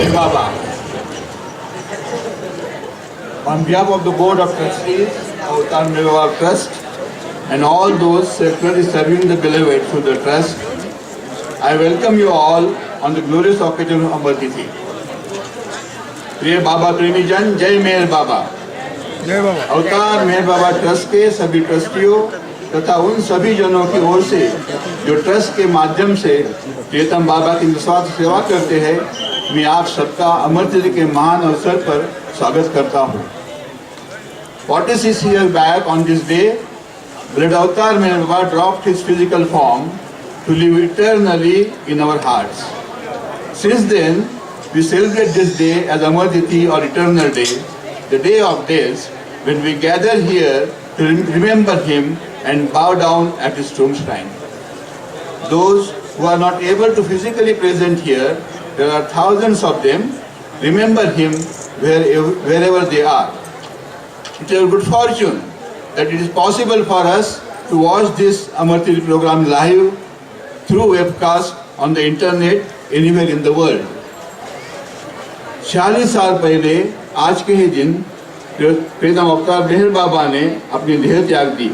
Meher Baba. On behalf of the Board of Trustees of Avtar Meher Baba Trust and all those secretly serving the beloved through the trust, I welcome you all on the glorious occasion of Amar Tithi. प्रिय बाबा प्रेमी जन, जय मेहर बाबा। जय बाबा। अवतार मेहर बाबा trust के सभी ट्रस्टियों तथा उन सभी जनों की ओर से जो ट्रस्ट के माध्यम से प्रियतम बाबा की निस्वार्थ सेवा करते हैं, मैं आप सबका अमर तिथि के महान अवसर पर स्वागत करता हूँ। 46 years back on this day, Beloved Avatar Meher Baba dropped his physical form to live eternally in our hearts. Since then, we celebrate this day as Amar Tithi or Eternal Day, the day of days, when we gather here to remember him and bow down at his tomb shrine. Those who are not able to physically present here, there are thousands of them, remember him wherever they are. It is a good fortune that it is possible for us to watch this Amar Tithi program live through webcast on the internet anywhere in the world. 46 साल पहले आज के ही दिन प्रियतम अवतार मेहर बाबा ने अपनी देह त्याग दी।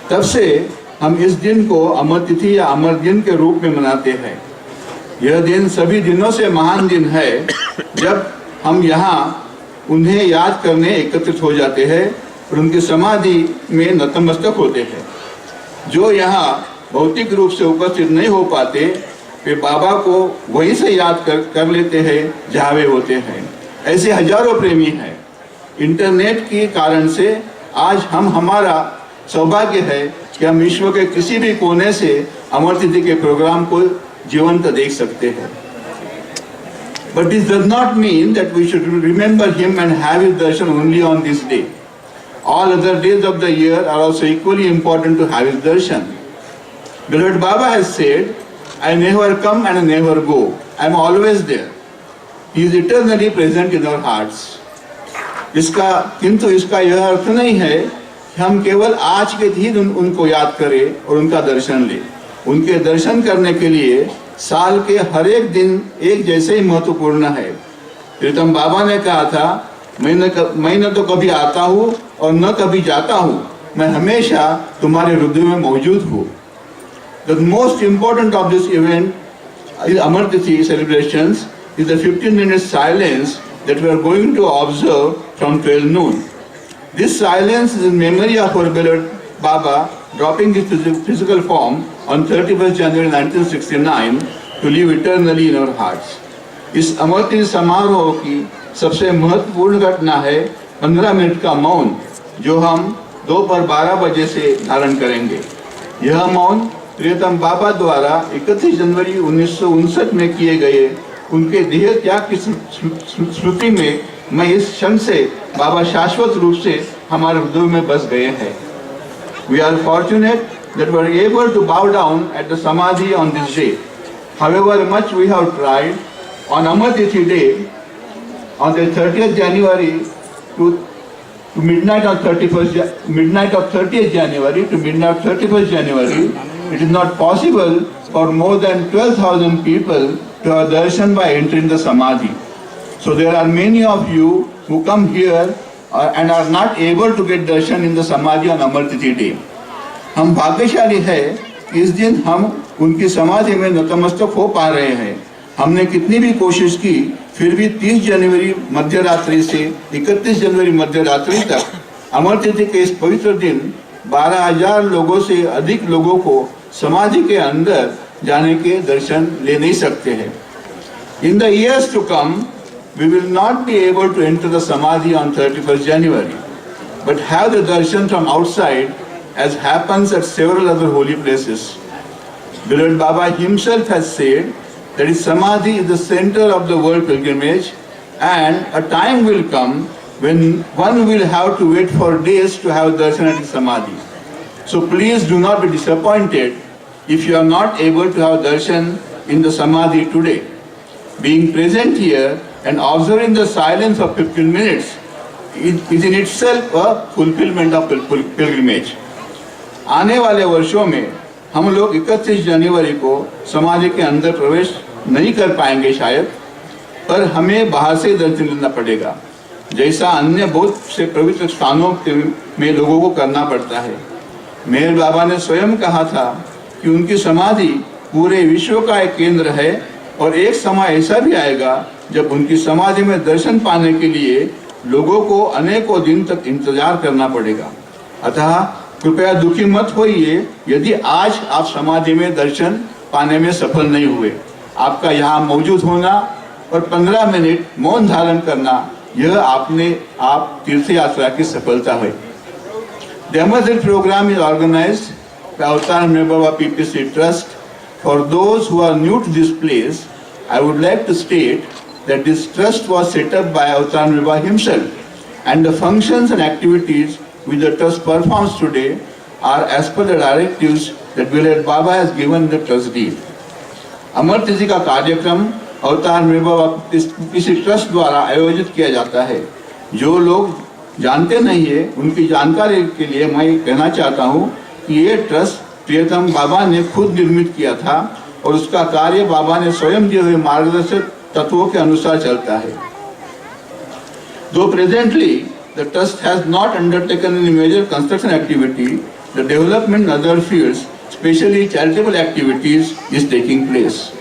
तब से हम इस दिन को अमर तिथि या अमर दिन के रूप में मनाते हैं। यह दिन सभी दिनों से महान दिन है जब हम यहाँ उन्हें याद करने एकत्रित हो जाते हैं और उनकी समाधि में नतमस्तक होते हैं। जो यहाँ भौतिक रूप से उपस्थित नहीं हो पाते, वे बाबा को वहीं से याद कर लेते हैं जहाँ वे होते हैं। ऐसे हजारों प्रेमी हैं। इंटरनेट के कारण से आज हमारा सौभाग्य है कि हम विश्व के किसी भी कोने से अमर तिथि के प्रोग्राम को जीवंत देख सकते हैं। But this does not mean that we should remember him and have his darshan only on this day. All other days of the year are also equally important to have his darshan. Beloved Baba has said, I never come and I never go. I am always there. He is eternally present in our hearts. किंतु इसका यह अर्थ नहीं है कि हम केवल आज के दिन उनको याद करें और उनका दर्शन लें। उनके दर्शन करने के लिए साल के हर एक दिन एक जैसे ही महत्वपूर्ण है। प्रीतम बाबा ने कहा था, मैं न तो कभी आता हूँ और न कभी जाता हूँ, मैं हमेशा तुम्हारे हृदय में मौजूद हूँ। The most important of this event, Amar Tithi celebrations, is the 15-minute silence that we are going to observe from 12 noon. This silence is in memory of our beloved Baba dropping his physical form on 31st January 1969 to live eternally in our hearts. इस अमर तिथि समारोह की सबसे महत्वपूर्ण घटना है 15 minute का मौन, जो हम दोपहर 12 बजे से धारण करेंगे। यह मौन प्रियतम बाबा द्वारा 31 जनवरी 1959 में किए गए उनके देह त्याग की स्मृति में मैं इस क्षण से बाबा शाश्वत रूप से हमारे हृदय में बस गए हैं। We are fortunate that we are able to bow down at the Samadhi on this day. However much we have tried, on Amar Tithi day, on the 30th January to midnight of 30th January to midnight of 31st January, it is not possible for more than 12,000 people to have darshan by entering the Samadhi. So there are many of you who come here and are not able to get darshan in the Samadhi on Amar Tithi day. हम भाग्यशाली है कि इस दिन हम उनकी समाधि में नतमस्तक हो पा रहे हैं। हमने कितनी भी कोशिश की, फिर भी 30 जनवरी मध्य रात्रि से 31 जनवरी मध्य रात्रि तक अमर तिथि के इस पवित्र दिन 12,000 लोगों से अधिक लोगों को समाधि के अंदर जाने के दर्शन ले नहीं सकते हैं। In the years to come, we will not be able to enter the Samadhi on 31st January, but have the darshan from outside, as happens at several other holy places. Beloved Baba himself has said that his Samadhi is the center of the world pilgrimage, and a time will come when one will have to wait for days to have darshan at his Samadhi. So please do not be disappointed if you are not able to have darshan in the Samadhi today. Being present here and observing the silence of 15 minutes is in itself a fulfillment of pilgrimage. आने वाले वर्षों में हम लोग 31 जनवरी को समाधि के अंदर प्रवेश नहीं कर पाएंगे शायद, पर हमें बाहर से दर्शन लेना पड़ेगा, जैसा अन्य बहुत से पवित्र स्थानों में लोगों को करना पड़ता है। मेहर बाबा ने स्वयं कहा था कि उनकी समाधि पूरे विश्व का एक केंद्र है और एक समय ऐसा भी आएगा जब उनकी समाधि में दर्शन पाने के लिए लोगों को अनेकों दिन तक इंतजार करना पड़ेगा। अतः कृपया दुखी मत होइए यदि आज आप समाधि में दर्शन पाने में सफल नहीं हुए। आपका यहाँ मौजूद होना और 15 मिनट मौन धारण करना, यह आप तीर्थ यात्रा की सफलता है। The Amarjit program is organized by Avatar Meher Baba PPC Trust. For those who are new to this place, I would like to state that this trust was set up by Avatar Meher Baba himself, and the functions and activities which the trust performs today are as per the directives that Vilayat Baba has given the trust deed. अमर तिथि का कार्यक्रम अवतार मेहर बाबा PPC trust द्वारा आयोजित किया जाता है। जो लोग जानते नहीं है उनकी जानकारी के लिए मैं कहना चाहता हूँ कि ये ट्रस्ट प्रियतम बाबा ने खुद निर्मित किया था और उसका कार्य बाबा ने स्वयं दिए हुए मार्गदर्शक तत्वों के अनुसार चलता है। Though presently the trust has not undertaken any major construction activity, the development in other fields, especially charitable activities, is taking place.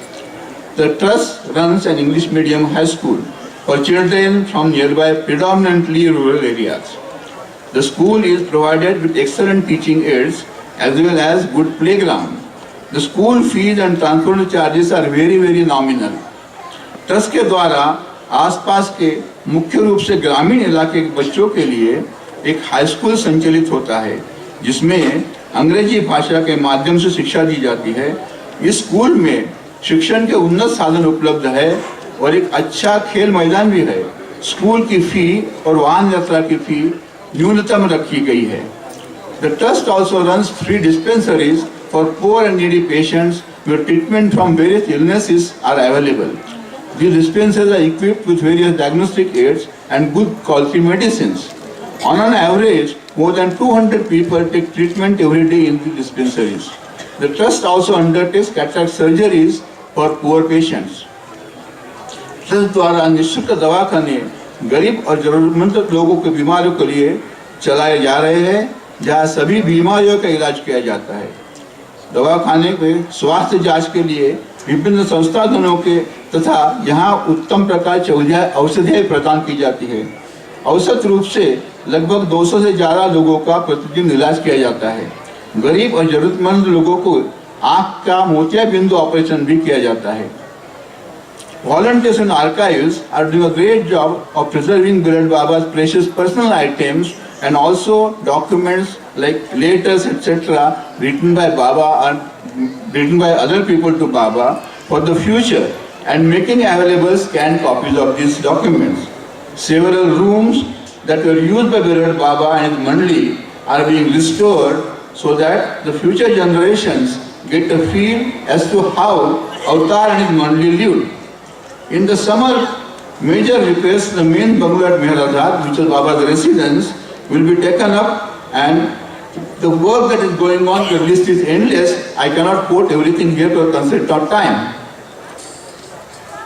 The trust runs an English medium high school for children from nearby predominantly rural areas. The school is provided with excellent teaching aids as well as good playground. The school fees and transport charges are very nominal. Trust के द्वारा आसपास के मुख्य रूप से ग्रामीण इलाके के बच्चों के लिए एक हाई स्कूल संचालित होता है जिसमें अंग्रेजी भाषा के माध्यम से शिक्षा दी जाती है। इस स्कूल में शिक्षण के उन्नत साधन उपलब्ध है और एक अच्छा खेल मैदान भी है। स्कूल की फी और वाहन यात्रा की फी न्यूनतम रखी गई है। The trust also runs free dispensaries for poor and needy patients where treatment from various illnesses are available. These dispensaries are equipped with various diagnostic aids and good quality medicines. On an average, more than 200 people take treatment every day in the dispensaries. The trust also undertakes cataract surgeries for poor patients. Trust द्वारा निःशुल्क दवाखाने गरीब और जरूरतमंद लोगों के बीमारियों के लिए चलाए जा रहे हैं, जहां सभी बीमारियों का इलाज किया जाता है। दवाखाने में स्वास्थ्य जांच के लिए विभिन्न संस्थानों के तथा यहाँ उत्तम प्रकार की औषधियाँ प्रदान की जाती है। औसत रूप से लगभग 200 से ज़्यादा लोगों का प्रतिदिन इलाज किया जाता है। गरीब और जरूरतमंद लोगों को आँख का मोतिया बिंदु ऑपरेशन भी किया जाता है। Volunteers and archives are doing a great job of preserving Vilayat Baba's precious personal items and also documents like letters etc. written by Baba and written by other people to Baba for the future and making available scanned copies of these documents. Several rooms that were used by Vilayat Baba and Mandli are being restored so that the future generations get a feel as to how Avatar and his Mandli lived. In the summer, major repairs to the main bungalow at Meher Azad, which is Baba's residence, will be taken up, and the work that is going on, the list is endless. I cannot quote everything here for constraint of time.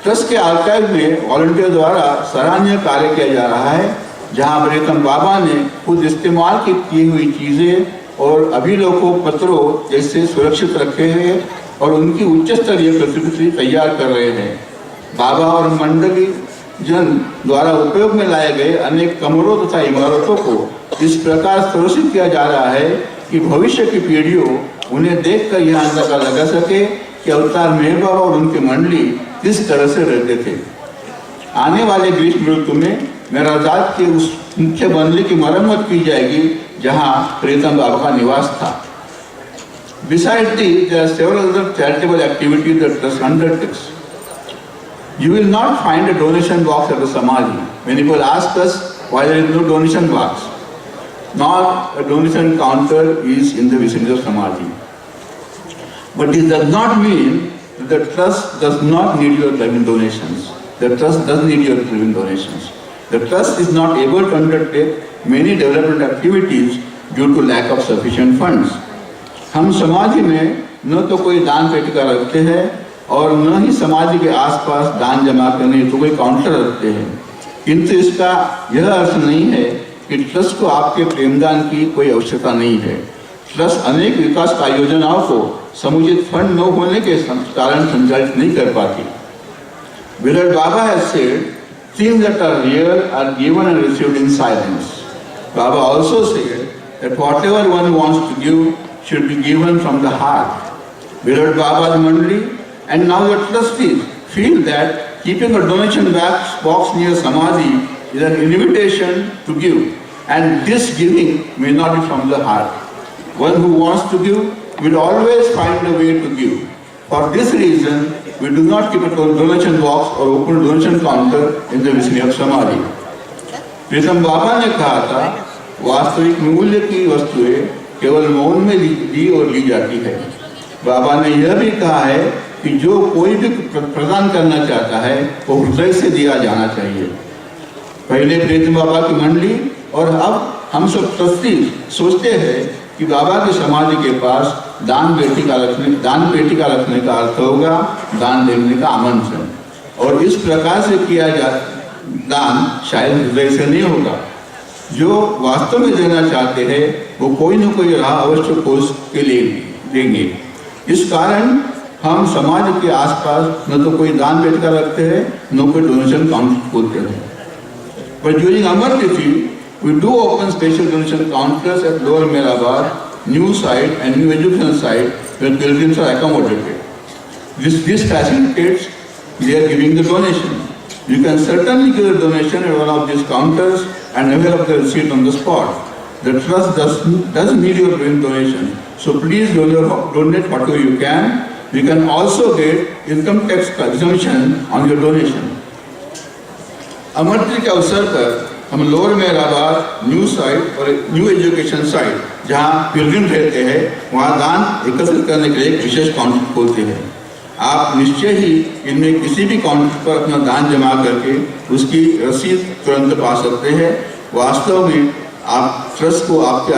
Trust के archive में volunteer द्वारा सराहनीय कार्य किया जा रहा है, जहां प्रियतम बाबा ने खुद इस्तेमाल की हुई चीजें और अभिलेखों पत्रों जैसे सुरक्षित रखे हैं और उनकी उच्च स्तरीय प्रतिकृति तैयार कर रहे हैं। बाबा और मंडली जन द्वारा उपयोग में लाए गए अनेक कमरों तथा इमारतों को इस प्रकार सुरक्षित किया जा रहा है कि भविष्य की पीढ़ियों उन्हें देखकर यह अंदाजा लगा सके कि अवतार मेहर बाबा और उनकी मंडली किस तरह से रहते थे। आने वाले ग्रीष्म ऋतु में मेहर आजाद के उस मुख्य बंगले की मरम्मत की जाएगी जहां प्रियतम बाबा का निवास था। Besides these, there are several other charitable activities that trust undertakes. You will not find a donation box at the Samadhi. Many people ask us why there is no donation box. Nor a donation counter is in the vicinity of Samadhi. But this does not mean that the trust does not need your living donations. The trust does need your living donations. The trust is not able to undertake many development activities due to lack of sufficient funds. हम समाधि में न तो कोई दान पेटिका रखते हैं और न ही समाधि के आसपास दान जमा करने तो कोई काउंटर रखते हैं, किंतु इसका यह अर्थ नहीं है कि ट्रस्ट को आपके प्रेमदान की कोई आवश्यकता नहीं है। ट्रस्ट अनेक विकास योजनाओं को समुचित फंड न होने के कारण संचालित नहीं कर पाती। Beloved Baba has said, things that are real are given and received in silence. Baba also said that whatever one wants to give should be given from the heart. Beloved Baba's Mandali and now your trustees feel that keeping a donation box near Samadhi is an invitation to give, and this giving may not be from the heart. One who wants to give will always find a way to give. For this reason, we do not keep a donation box or open donation counter in the vicinity of Samadhi. प्रीतम बाबा ने कहा था, वास्तविक मूल्य की वस्तुएं केवल मौन में दी और ली जाती है। बाबा ने यह भी कहा है कि जो कोई भी प्रदान करना चाहता है वो हृदय से दिया जाना चाहिए। पहले प्रीतम बाबा की मंडली और अब हम सब ट्रस्टी सोचते हैं कि बाबा की समाधि के पास दान पेटी का रखने का अर्थ होगा दान देने का आमंत्रण, और इस प्रकार से किया जा दान शायद हृदय से नहीं होगा। जो वास्तव में देना चाहते हैं वो कोई न कोई राह अवश्य खोज के लिए देंगे। इस कारण हम समाज के आसपास न तो कोई दान पेटिका रखते हैं न कोई डोनेशन काउंटर खोलते हैं। But during Amar Tithi, we do open special donation counters at Lower Mehrabad, new site and new education site where pilgrims are accommodated. This facilitates their giving the donation. You can certainly give a donation at one of these counters and avail of the receipt on the spot. The trust does need your donation, so please donate whatever you can. You can also get income tax exemption on your donation. अमरती के अवसर पर हम lower Mehrabad new site और new education site जहां Pilgrim रहते हैं वहां दान एकत्रित करने के लिए एक विशेष काउंटर खोलते हैं। आप निश्चय ही इनमें किसी भी काउंटर पर अपना दान जमा करके उसकी रसीद तुरंत पा सकते हैं। वास्तव में आप ट्रस्ट को आपके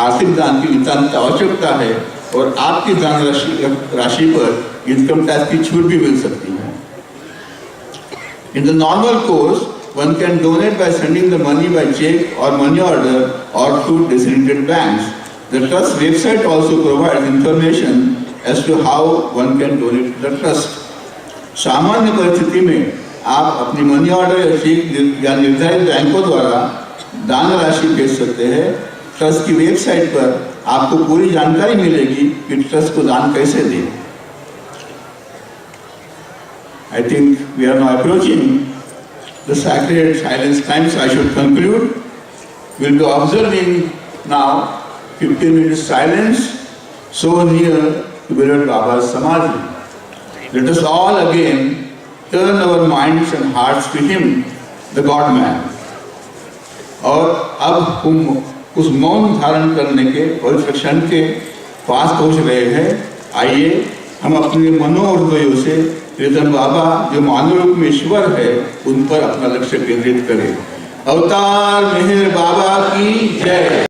आर्थिक दान की नितांत आवश्यकता है और आपकी दान राशि पर इनकम टैक्स की छूट भी मिल सकती है। In the normal course, one can donate by sending the money by check or money order or through designated banks. The trust website also provides information as to how one can donate to the trust. सामान्य परिस्थिति में आप अपनी money order या check या निर्धारित बैंकों द्वारा दान राशि भेज सकते हैं। ट्रस्ट की वेबसाइट पर आपको पूरी जानकारी मिलेगी कि ट्रस्ट को दान कैसे दें। I think we are now approaching the sacred silence time, so I should conclude. We will be observing now 15 minutes silence so near to beloved Baba's Samadhi. Let us all again turn our minds and hearts to him, the God man. और अब हम उस मौन धारण करने के पवित्र क्षण के पास पहुँच रहे हैं। आइए हम अपने मनोहृदयों से प्रीतम बाबा जो मानव रूप में ईश्वर है उन पर अपना लक्ष्य केंद्रित करें। अवतार मेहर बाबा की जय।